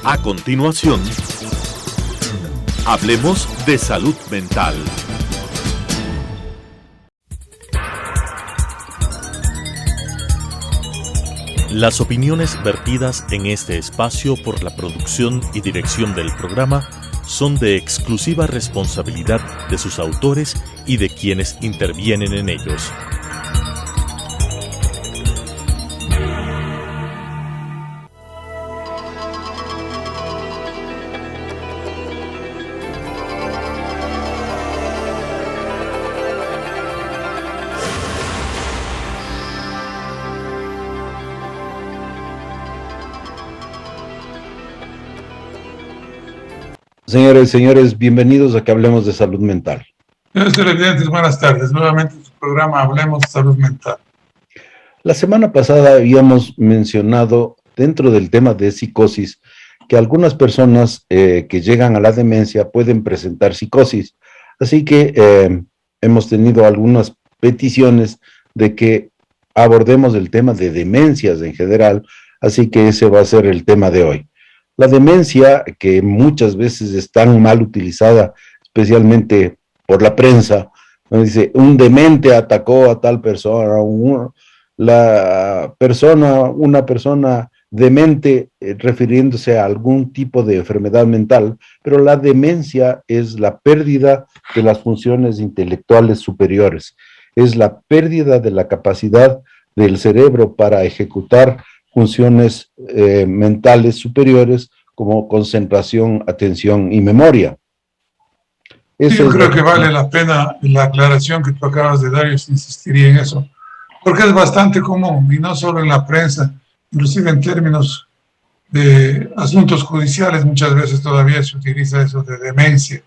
A continuación, hablemos de salud mental. Las opiniones vertidas en este espacio por la producción y dirección del programa son de exclusiva responsabilidad de sus autores y de quienes intervienen en ellos. Señores y señores, bienvenidos a que hablemos de salud mental. Señores televidentes, buenas tardes. Nuevamente en su programa Hablemos de Salud Mental. La semana pasada habíamos mencionado dentro del tema de psicosis que algunas personas que llegan a la demencia pueden presentar psicosis. Así que hemos tenido algunas peticiones de que abordemos el tema de demencias en general, así que ese va a ser el tema de hoy. La demencia, que muchas veces es tan mal utilizada, especialmente por la prensa, donde dice, un demente atacó a tal persona, una persona demente, refiriéndose a algún tipo de enfermedad mental, pero la demencia es la pérdida de las funciones intelectuales superiores, es la pérdida de la capacidad del cerebro para ejecutar funciones mentales superiores como concentración, atención y memoria. Sí, yo creo que vale la pena la aclaración que tú acabas de dar. Yo insistiría en eso, porque es bastante común, y no solo en la prensa, inclusive en términos de asuntos judiciales, muchas veces todavía se utiliza eso de demencia.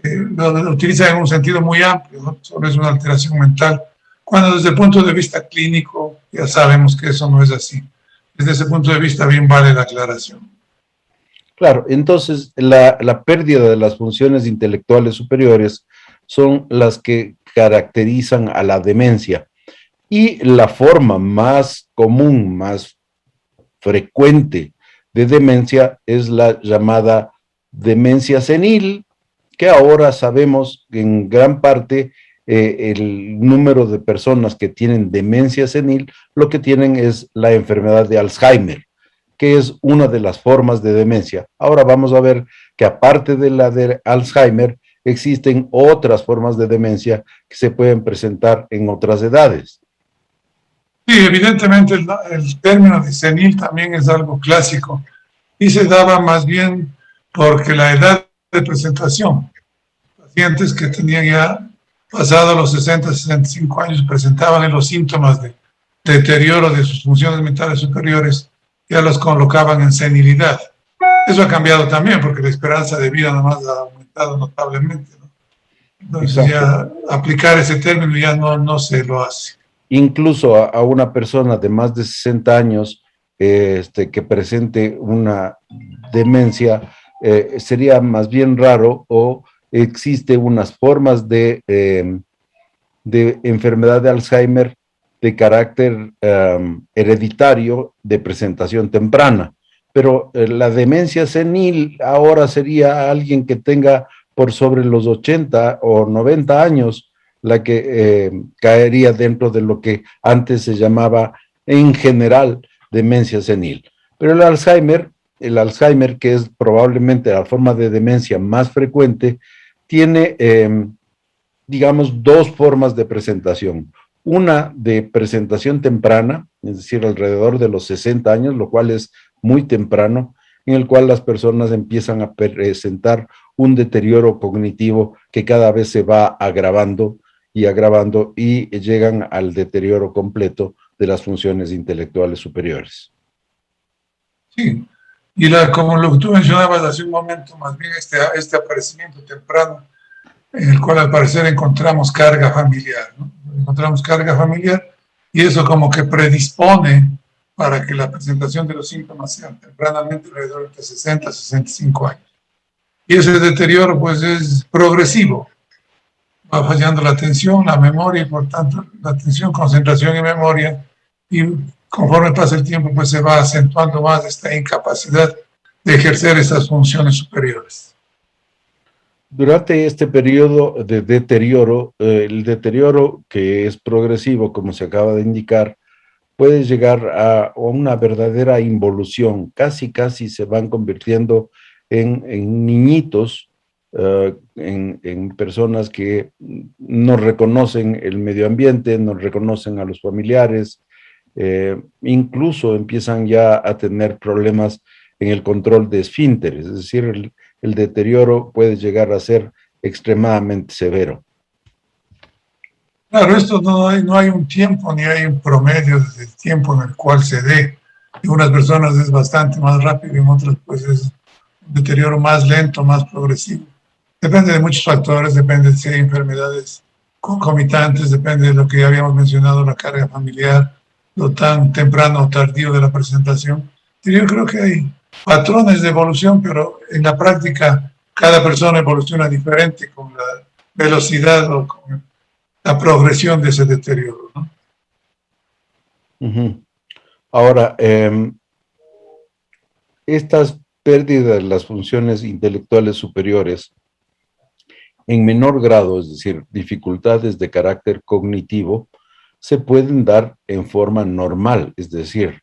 Lo utiliza en un sentido muy amplio, ¿no? Solo es una alteración mental, cuando desde el punto de vista clínico ya sabemos que eso no es así. Desde ese punto de vista bien vale la aclaración. Claro, entonces la pérdida de las funciones intelectuales superiores son las que caracterizan a la demencia. Y la forma más común, más frecuente de demencia es la llamada demencia senil, que ahora sabemos que en gran parte el número de personas que tienen demencia senil, lo que tienen es la enfermedad de Alzheimer, que es una de las formas de demencia. Ahora vamos a ver que aparte de la de Alzheimer, existen otras formas de demencia que se pueden presentar en otras edades. Sí, evidentemente el término de senil también es algo clásico y se daba más bien porque la edad de presentación, pacientes que tenían ya pasado los 60, 65 años presentaban los síntomas de deterioro de sus funciones mentales superiores, ya los colocaban en senilidad. Eso ha cambiado también porque la esperanza de vida nada más ha aumentado notablemente, ¿no? Entonces ya aplicar ese término ya no se lo hace. Incluso a una persona de más de 60 años que presente una demencia, sería más bien raro, o existe unas formas de enfermedad de Alzheimer de carácter hereditario de presentación temprana. Pero la demencia senil ahora sería alguien que tenga por sobre los 80 o 90 años, la que caería dentro de lo que antes se llamaba en general demencia senil. Pero el Alzheimer, que es probablemente la forma de demencia más frecuente, tiene, digamos, dos formas de presentación. Una de presentación temprana, es decir, alrededor de los 60 años, lo cual es muy temprano, en el cual las personas empiezan a presentar un deterioro cognitivo que cada vez se va agravando y llegan al deterioro completo de las funciones intelectuales superiores. Sí, y como lo que tú mencionabas hace un momento, más bien este aparecimiento temprano, en el cual al parecer encontramos carga familiar, ¿no? Encontramos carga familiar y eso como que predispone para que la presentación de los síntomas sea tempranamente alrededor de 60 a 65 años. Y ese deterioro pues es progresivo. Va fallando la atención, la memoria, y por tanto la atención, concentración y memoria, y conforme pasa el tiempo pues se va acentuando más esta incapacidad de ejercer esas funciones superiores. Durante este periodo de deterioro, el deterioro que es progresivo, como se acaba de indicar, puede llegar a una verdadera involución. Casi se van convirtiendo en niñitos, en personas que no reconocen el medio ambiente, no reconocen a los familiares, incluso empiezan ya a tener problemas en el control de esfínteres, es decir, el deterioro puede llegar a ser extremadamente severo. Claro, esto no hay un tiempo ni hay un promedio desde el tiempo en el cual se dé. En unas personas es bastante más rápido y en otras pues es un deterioro más lento, más progresivo. Depende de muchos factores, depende de si hay enfermedades concomitantes, depende de lo que ya habíamos mencionado, la carga familiar, lo tan temprano o tardío de la presentación. Y yo creo que hay patrones de evolución, pero en la práctica cada persona evoluciona diferente con la velocidad o con la progresión de ese deterioro, ¿no? Uh-huh. Ahora, estas pérdidas de las funciones intelectuales superiores en menor grado, es decir, dificultades de carácter cognitivo, se pueden dar en forma normal, es decir,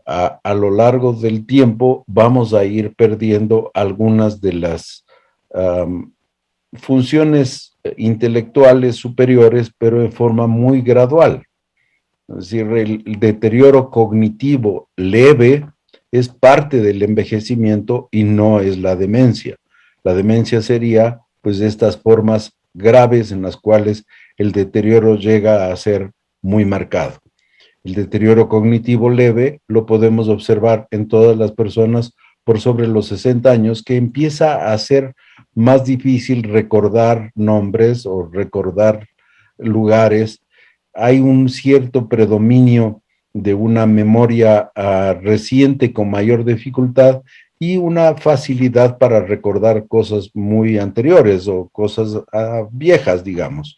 a lo largo del tiempo vamos a ir perdiendo algunas de las funciones intelectuales superiores, pero en forma muy gradual. Es decir, el deterioro cognitivo leve es parte del envejecimiento y no es la demencia. La demencia sería, pues, estas formas graves en las cuales el deterioro llega a ser muy marcado. El deterioro cognitivo leve lo podemos observar en todas las personas por sobre los 60 años, que empieza a ser más difícil recordar nombres o recordar lugares. Hay un cierto predominio de una memoria reciente con mayor dificultad y una facilidad para recordar cosas muy anteriores o cosas viejas, digamos.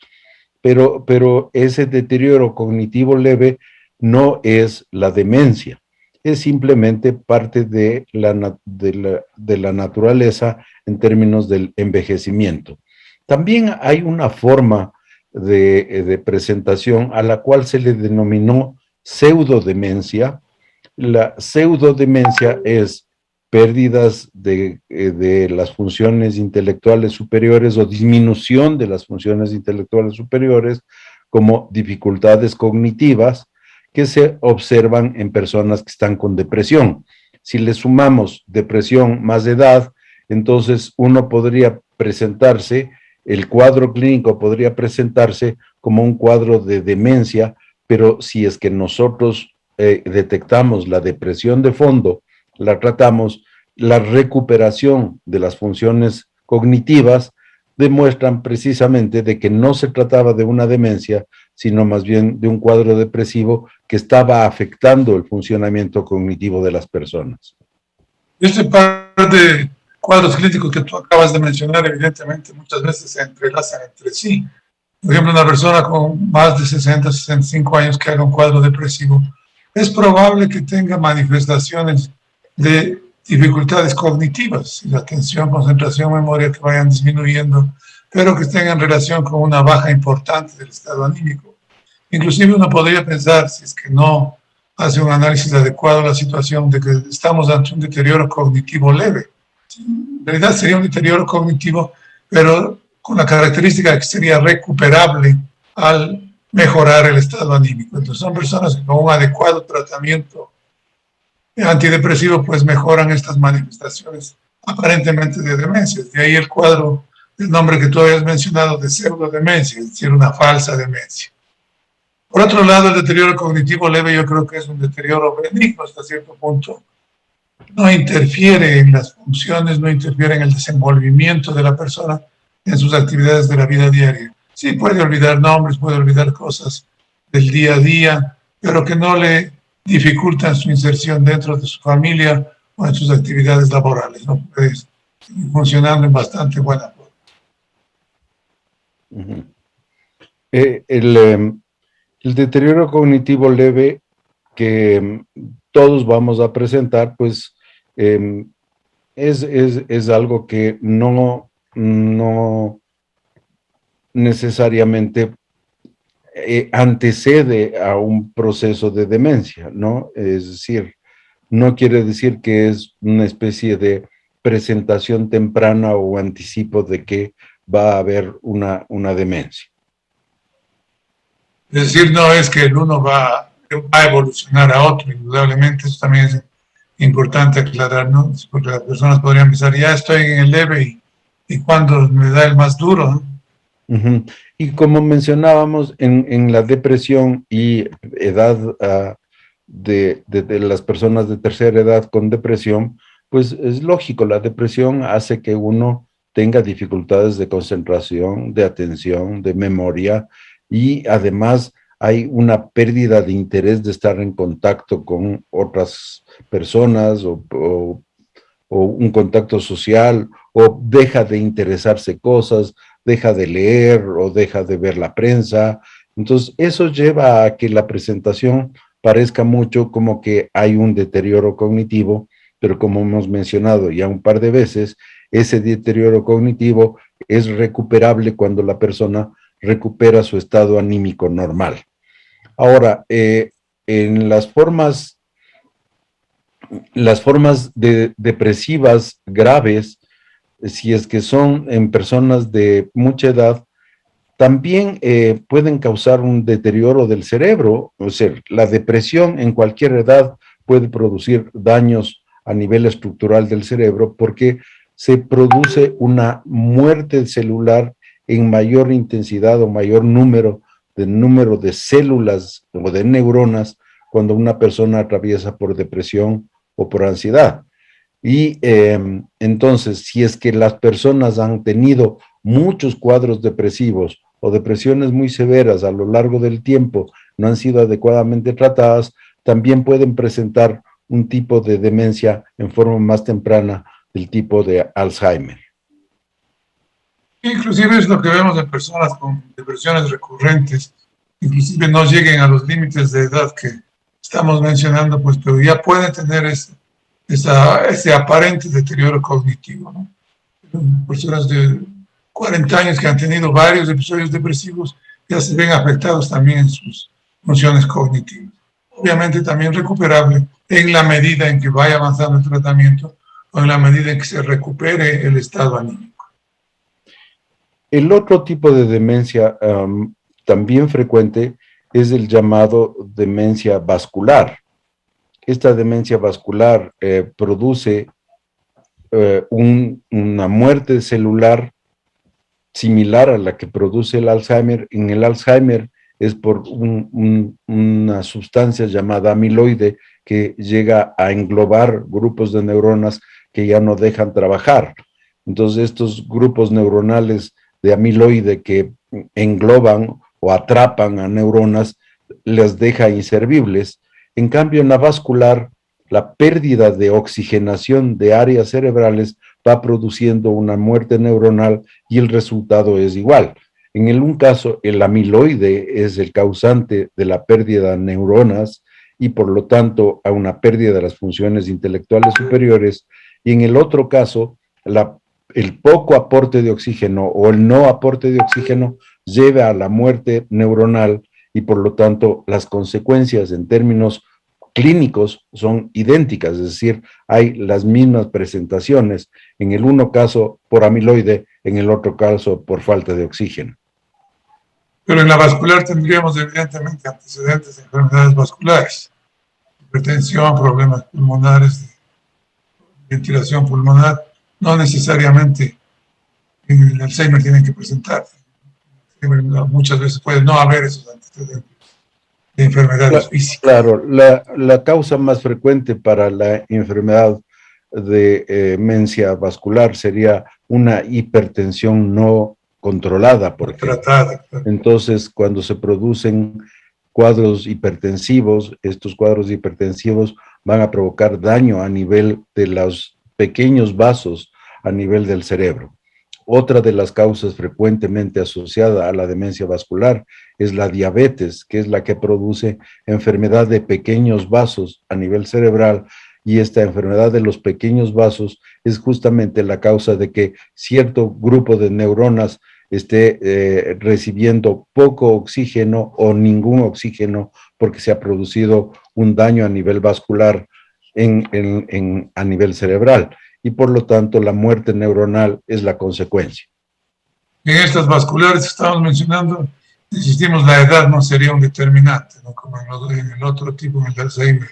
Pero ese deterioro cognitivo leve no es la demencia, es simplemente parte de la naturaleza en términos del envejecimiento. También hay una forma de presentación a la cual se le denominó pseudodemencia. La pseudodemencia es pérdidas de las funciones intelectuales superiores o disminución de las funciones intelectuales superiores, como dificultades cognitivas que se observan en personas que están con depresión. Si le sumamos depresión más edad, entonces uno podría presentarse, el cuadro clínico podría presentarse como un cuadro de demencia, pero si es que nosotros detectamos la depresión de fondo, la tratamos, la recuperación de las funciones cognitivas demuestran precisamente de que no se trataba de una demencia, sino más bien de un cuadro depresivo que estaba afectando el funcionamiento cognitivo de las personas. Este par de cuadros clínicos que tú acabas de mencionar, evidentemente, muchas veces se entrelazan entre sí. Por ejemplo, una persona con más de 60, 65 años que haga un cuadro depresivo, es probable que tenga manifestaciones de dificultades cognitivas, la atención, concentración, memoria que vayan disminuyendo, pero que tengan relación con una baja importante del estado anímico. Inclusive uno podría pensar, si es que no hace un análisis adecuado de la situación, de que estamos ante un deterioro cognitivo leve. En realidad sería un deterioro cognitivo, pero con la característica de que sería recuperable al mejorar el estado anímico. Entonces son personas que con un adecuado tratamiento antidepresivo pues mejoran estas manifestaciones aparentemente de demencia. De ahí el cuadro, el nombre que tú habías mencionado de pseudodemencia, es decir, una falsa demencia. Por otro lado, el deterioro cognitivo leve yo creo que es un deterioro benigno hasta cierto punto. No interfiere en las funciones, no interfiere en el desenvolvimiento de la persona en sus actividades de la vida diaria. Sí, puede olvidar nombres, puede olvidar cosas del día a día, pero que no le dificultan su inserción dentro de su familia o en sus actividades laborales, ¿no? Puede seguir funcionando en bastante buena forma. Uh-huh. El deterioro cognitivo leve que todos vamos a presentar, pues es algo que no necesariamente antecede a un proceso de demencia, ¿no? Es decir, no quiere decir que es una especie de presentación temprana o anticipo de que va a haber una demencia. Es decir, no es que el uno va a evolucionar a otro, indudablemente, eso también es importante aclarar, ¿no? Porque las personas podrían pensar, ya estoy en el leve y cuando me da el más duro, ¿no? Uh-huh. Y como mencionábamos, en la depresión y edad de las personas de tercera edad con depresión, pues es lógico, la depresión hace que uno tenga dificultades de concentración, de atención, de memoria, y además hay una pérdida de interés de estar en contacto con otras personas o un contacto social, o deja de interesarse cosas, deja de leer o deja de ver la prensa. Entonces, eso lleva a que la presentación parezca mucho como que hay un deterioro cognitivo, pero como hemos mencionado ya un par de veces, ese deterioro cognitivo es recuperable cuando la persona recupera su estado anímico normal. Ahora, en las formas depresivas graves, si es que son en personas de mucha edad, también pueden causar un deterioro del cerebro. O sea, la depresión en cualquier edad puede producir daños a nivel estructural del cerebro porque se produce una muerte celular en mayor intensidad o mayor número de células o de neuronas cuando una persona atraviesa por depresión o por ansiedad. Y entonces, si es que las personas han tenido muchos cuadros depresivos o depresiones muy severas a lo largo del tiempo, no han sido adecuadamente tratadas, también pueden presentar un tipo de demencia en forma más temprana del tipo de Alzheimer. Inclusive es lo que vemos en personas con depresiones recurrentes, inclusive no lleguen a los límites de edad que estamos mencionando, pues pero ya pueden tener ese aparente deterioro cognitivo, ¿no? Personas de 40 años que han tenido varios episodios depresivos ya se ven afectados también en sus funciones cognitivas. Obviamente también recuperable en la medida en que vaya avanzando el tratamiento o en la medida en que se recupere el estado anímico. El otro tipo de demencia también frecuente es el llamado demencia vascular. Esta demencia vascular produce una muerte celular similar a la que produce el Alzheimer. En el Alzheimer es por una sustancia llamada amiloide que llega a englobar grupos de neuronas que ya no dejan trabajar. Entonces, estos grupos neuronales de amiloide que engloban o atrapan a neuronas les deja inservibles. En cambio, en la vascular, la pérdida de oxigenación de áreas cerebrales va produciendo una muerte neuronal y el resultado es igual. En un caso, el amiloide es el causante de la pérdida de neuronas y por lo tanto a una pérdida de las funciones intelectuales superiores, y en el otro caso, el poco aporte de oxígeno o el no aporte de oxígeno lleva a la muerte neuronal y por lo tanto las consecuencias en términos clínicos son idénticas, es decir, hay las mismas presentaciones, en el uno caso por amiloide, en el otro caso por falta de oxígeno. Pero en la vascular tendríamos evidentemente antecedentes de enfermedades vasculares, hipertensión, problemas pulmonares, de ventilación pulmonar, no necesariamente en el Alzheimer tienen que presentarse. Muchas veces puede no haber esos antecedentes de enfermedades físicas. Claro, la causa más frecuente para la enfermedad de demencia vascular sería una hipertensión no controlada, porque tratada. Entonces cuando se producen cuadros hipertensivos, estos cuadros hipertensivos van a provocar daño a nivel de los pequeños vasos a nivel del cerebro. Otra de las causas frecuentemente asociada a la demencia vascular es la diabetes, que es la que produce enfermedad de pequeños vasos a nivel cerebral, y esta enfermedad de los pequeños vasos es justamente la causa de que cierto grupo de neuronas esté recibiendo poco oxígeno o ningún oxígeno porque se ha producido un daño a nivel vascular a nivel cerebral, y por lo tanto la muerte neuronal es la consecuencia. En estas vasculares que estamos mencionando, insistimos, la edad no sería un determinante, ¿no? Como en el otro tipo, en el Alzheimer,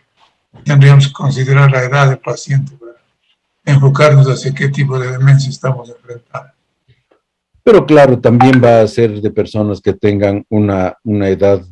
tendríamos que considerar la edad del paciente para enfocarnos hacia qué tipo de demencia estamos enfrentando. Pero claro, también va a ser de personas que tengan una edad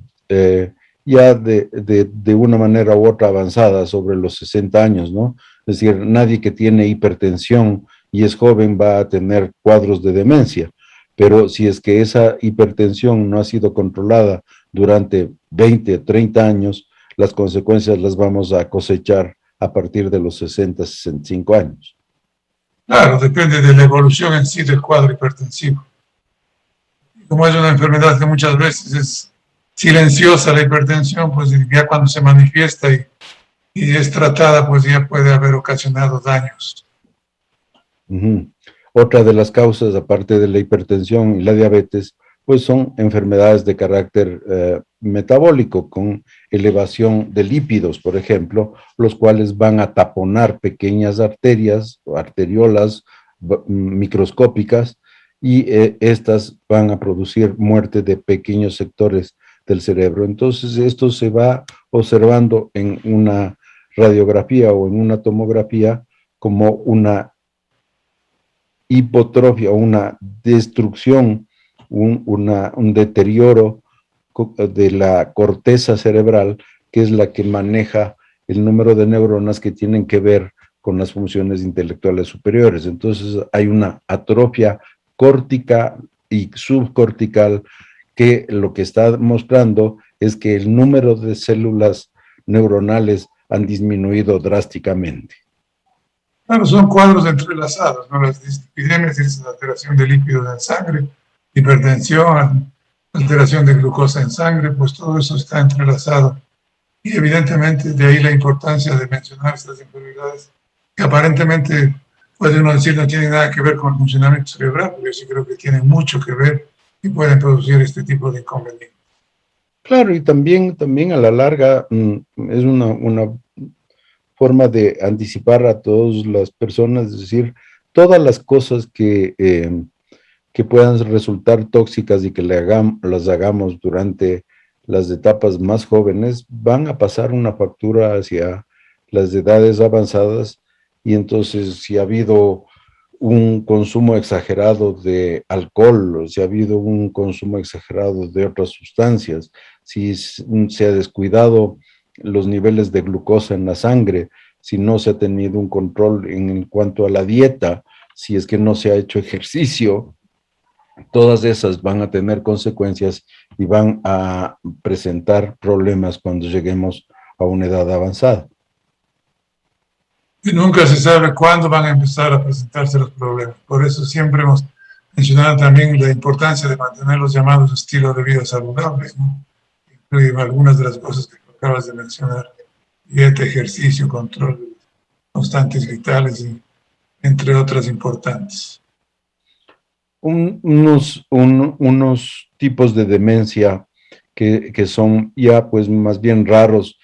ya de una manera u otra avanzada, sobre los 60 años, ¿no? Es decir, nadie que tiene hipertensión y es joven va a tener cuadros de demencia, pero si es que esa hipertensión no ha sido controlada durante 20, 30 años, las consecuencias las vamos a cosechar a partir de los 60, 65 años. Claro, depende de la evolución en sí del cuadro hipertensivo. Como es una enfermedad que muchas veces es silenciosa, la hipertensión, pues ya cuando se manifiesta y es tratada, pues ya puede haber ocasionado daños. Otra de las causas, aparte de la hipertensión y la diabetes, pues son enfermedades de carácter metabólico, con elevación de lípidos, por ejemplo, los cuales van a taponar pequeñas arterias o arteriolas microscópicas, y estas van a producir muerte de pequeños sectores del cerebro. Entonces, esto se va observando en una radiografía o en una tomografía como una hipotrofia, una destrucción, un deterioro de la corteza cerebral, que es la que maneja el número de neuronas que tienen que ver con las funciones intelectuales superiores. Entonces hay una atrofia córtica y subcortical, que lo que está mostrando es que el número de células neuronales han disminuido drásticamente. Claro, son cuadros entrelazados, ¿no? Las dislipidemias es la alteración de lípidos en sangre, hipertensión, alteración de glucosa en sangre, pues todo eso está entrelazado. Y evidentemente de ahí la importancia de mencionar estas enfermedades que aparentemente puede uno decir no tienen nada que ver con el funcionamiento cerebral, pero yo sí creo que tienen mucho que ver y pueden producir este tipo de inconvenientes. Claro, y también a la larga es una forma de anticipar a todas las personas, es decir, todas las cosas que puedan resultar tóxicas y que las hagamos durante las etapas más jóvenes, van a pasar una factura hacia las edades avanzadas, y entonces si ha habido un consumo exagerado de alcohol, o si ha habido un consumo exagerado de otras sustancias, si se ha descuidado los niveles de glucosa en la sangre, si no se ha tenido un control en cuanto a la dieta, si es que no se ha hecho ejercicio, todas esas van a tener consecuencias y van a presentar problemas cuando lleguemos a una edad avanzada. Y nunca se sabe cuándo van a empezar a presentarse los problemas. Por eso siempre hemos mencionado también la importancia de mantener los llamados estilos de vida saludables, ¿no? Incluyen algunas de las cosas que acabas de mencionar: dieta, ejercicio, control de constantes vitales, y entre otras importantes. Unos tipos de demencia que son ya pues más bien raros,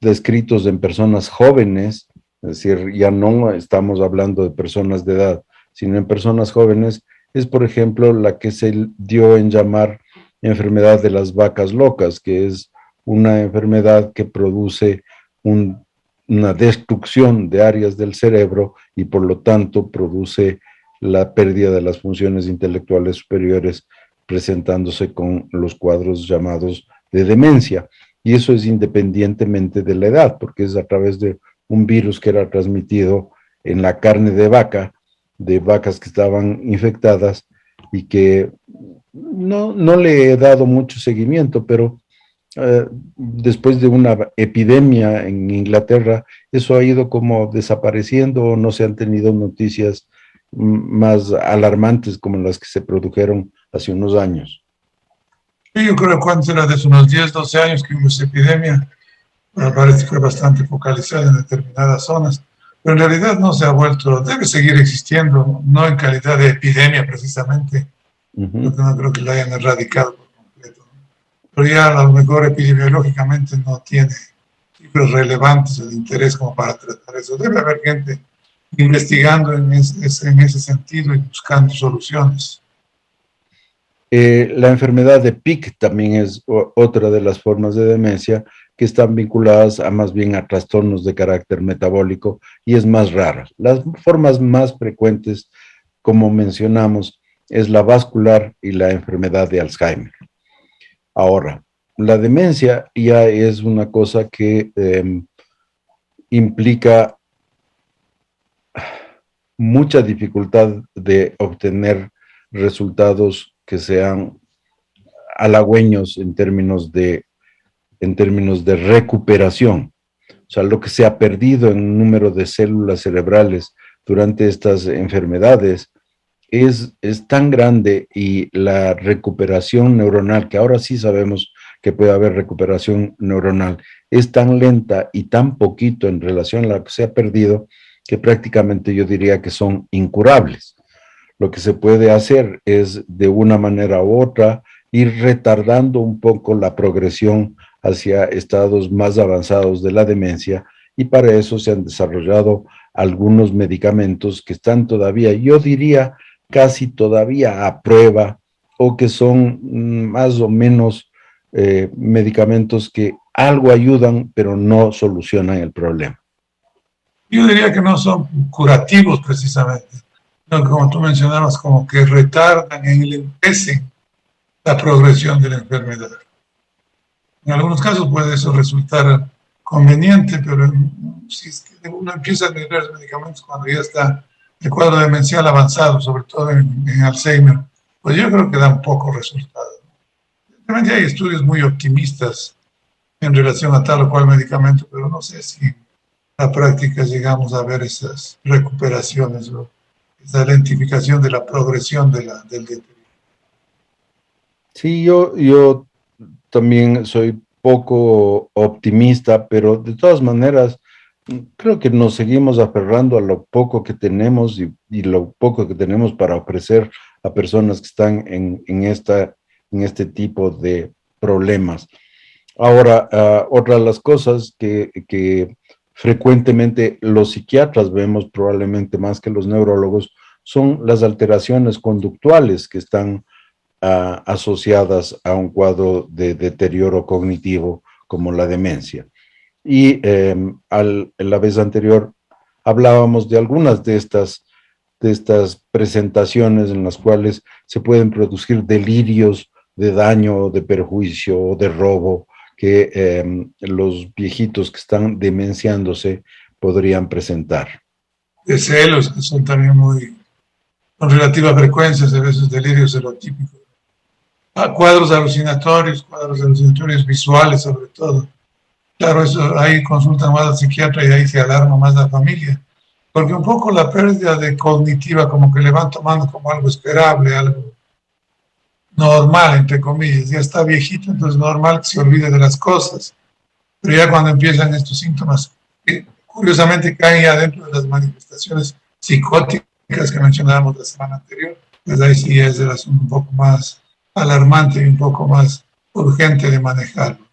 descritos en personas jóvenes, es decir, ya no estamos hablando de personas de edad, sino en personas jóvenes, es por ejemplo la que se dio en llamar enfermedad de las vacas locas, que es una enfermedad que produce una destrucción de áreas del cerebro y por lo tanto produce la pérdida de las funciones intelectuales superiores, presentándose con los cuadros llamados de demencia. Y eso es independientemente de la edad, porque es a través de un virus que era transmitido en la carne de vacas que estaban infectadas, y que no le he dado mucho seguimiento, pero después de una epidemia en Inglaterra, eso ha ido como desapareciendo, no se han tenido noticias más alarmantes como las que se produjeron hace unos años. Sí, yo creo que antes era de unos 10, 12 años que hubo esa epidemia, parece que fue bastante focalizada en determinadas zonas, pero en realidad no se ha vuelto, debe seguir existiendo, no en calidad de epidemia precisamente, porque no creo que la hayan erradicado por completo, pero ya a lo mejor epidemiológicamente no tiene cifras relevantes de interés como para tratar eso. Debe haber gente investigando en ese sentido y buscando soluciones. La enfermedad de Pick también es otra de las formas de demencia que están vinculadas a más bien a trastornos de carácter metabólico y es más rara. Las formas más frecuentes, como mencionamos, es la vascular y la enfermedad de Alzheimer. Ahora, la demencia ya es una cosa que implica mucha dificultad de obtener resultados que sean halagüeños en términos de recuperación. O sea, lo que se ha perdido en número de células cerebrales durante estas enfermedades es tan grande y la recuperación neuronal, que ahora sí sabemos que puede haber recuperación neuronal, es tan lenta y tan poquito en relación a lo que se ha perdido, que prácticamente yo diría que son incurables. Lo que se puede hacer es, de una manera u otra, ir retardando un poco la progresión hacia estados más avanzados de la demencia, y para eso se han desarrollado algunos medicamentos que están todavía, yo diría, casi todavía a prueba, o que son más o menos medicamentos que algo ayudan, pero no solucionan el problema. Yo diría que no son curativos precisamente, no, como tú mencionabas, como que retardan y enlentecen la progresión de la enfermedad. En algunos casos puede eso resultar conveniente, pero si es que uno empieza a tener los medicamentos cuando ya está el cuadro demencial avanzado, sobre todo en Alzheimer, pues yo creo que da un poco resultado. Realmente hay estudios muy optimistas en relación a tal o cual medicamento, pero no sé si en la práctica llegamos a ver esas recuperaciones o esa lentificación de la progresión del deterioro. Sí, yo también soy poco optimista, pero de todas maneras creo que nos seguimos aferrando a lo poco que tenemos y lo poco que tenemos para ofrecer a personas que están en este tipo de problemas. Ahora, otra de las cosas que frecuentemente los psiquiatras vemos, probablemente más que los neurólogos, son las alteraciones conductales que están asociadas a un cuadro de deterioro cognitivo como la demencia. Y la vez anterior hablábamos de algunas de estas presentaciones en las cuales se pueden producir delirios de daño, de perjuicio o de robo que los viejitos que están demenciándose podrían presentar. De celos, que son también con relativa frecuencia, a veces delirios serotípicos. Cuadros alucinatorios visuales sobre todo. Claro, eso ahí consultan más al psiquiatra y ahí se alarma más la familia, porque un poco la pérdida de cognitiva como que le van tomando como algo esperable, algo normal, entre comillas. Ya está viejito, entonces es normal que se olvide de las cosas. Pero ya cuando empiezan estos síntomas, que curiosamente caen ya dentro de las manifestaciones psicóticas que mencionábamos la semana anterior, pues ahí sí es el asunto un poco más alarmante y un poco más urgente de manejarlo.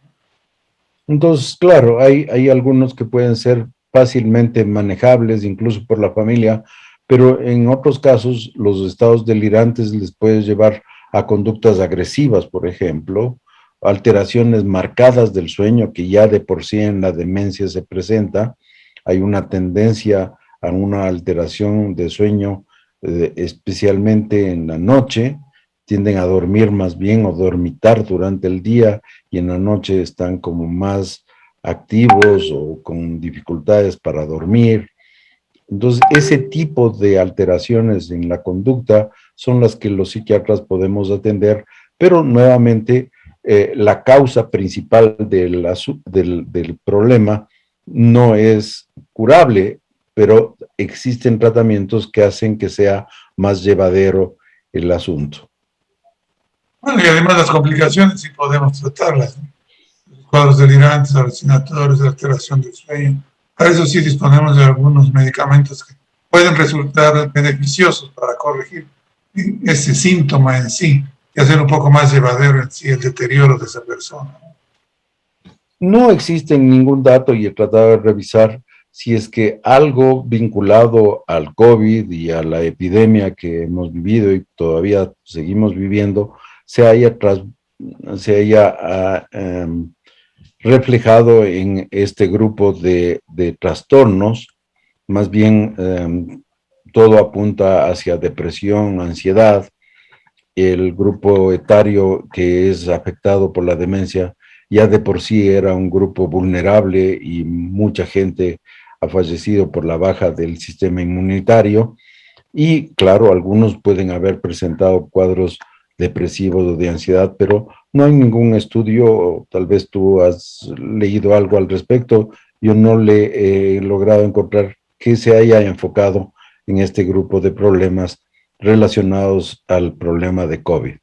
Entonces, claro, hay algunos que pueden ser fácilmente manejables, incluso por la familia, pero en otros casos los estados delirantes les puede llevar a conductas agresivas, por ejemplo, alteraciones marcadas del sueño, que ya de por sí en la demencia se presenta. Hay una tendencia a una alteración de sueño, especialmente en la noche. Tienden a dormir más bien o dormitar durante el día y en la noche están como más activos o con dificultades para dormir. Entonces, ese tipo de alteraciones en la conducta son las que los psiquiatras podemos atender, pero nuevamente la causa principal del problema no es curable, pero existen tratamientos que hacen que sea más llevadero el asunto. Bueno, y además las complicaciones sí podemos tratarlas, ¿no? cuadros delirantes, alucinatorios, alteración del sueño. Para eso sí disponemos de algunos medicamentos que pueden resultar beneficiosos para corregir ese síntoma en sí y hacer un poco más llevadero en sí el deterioro de esa persona. No existe ningún dato y he tratado de revisar si es que algo vinculado al COVID y a la epidemia que hemos vivido y todavía seguimos viviendo se haya reflejado en este grupo de trastornos. Más bien todo apunta hacia depresión, ansiedad. El grupo etario que es afectado por la demencia ya de por sí era un grupo vulnerable y mucha gente ha fallecido por la baja del sistema inmunitario. Y claro, algunos pueden haber presentado cuadros depresivos o de ansiedad, pero no hay ningún estudio, tal vez tú has leído algo al respecto, yo no le he logrado encontrar que se haya enfocado en este grupo de problemas relacionados al problema de COVID.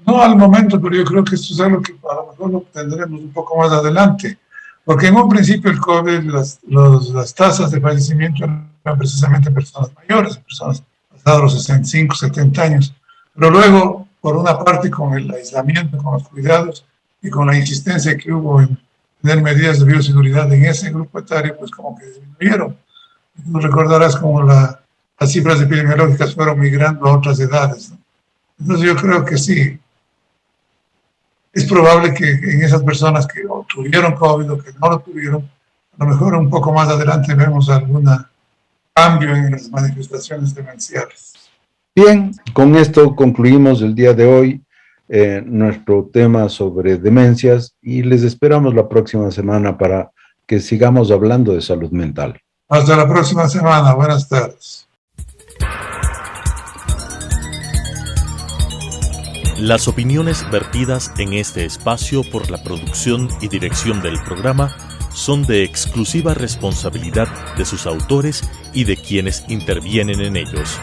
No al momento, pero yo creo que esto es algo que a lo mejor lo tendremos un poco más adelante, porque en un principio el COVID, las tasas de fallecimiento eran precisamente personas mayores, personas pasadas los 65, 70 años, pero luego, por una parte, con el aislamiento, con los cuidados y con la insistencia que hubo en tener medidas de bioseguridad en ese grupo etario, pues como que disminuyeron. Tú recordarás como las cifras epidemiológicas fueron migrando a otras edades, ¿no? Entonces yo creo que sí, es probable que en esas personas que tuvieron COVID o que no lo tuvieron, a lo mejor un poco más adelante vemos algún cambio en las manifestaciones demenciales. Bien, con esto concluimos el día de hoy nuestro tema sobre demencias y les esperamos la próxima semana para que sigamos hablando de salud mental. Hasta la próxima semana. Buenas tardes. Las opiniones vertidas en este espacio por la producción y dirección del programa son de exclusiva responsabilidad de sus autores y de quienes intervienen en ellos.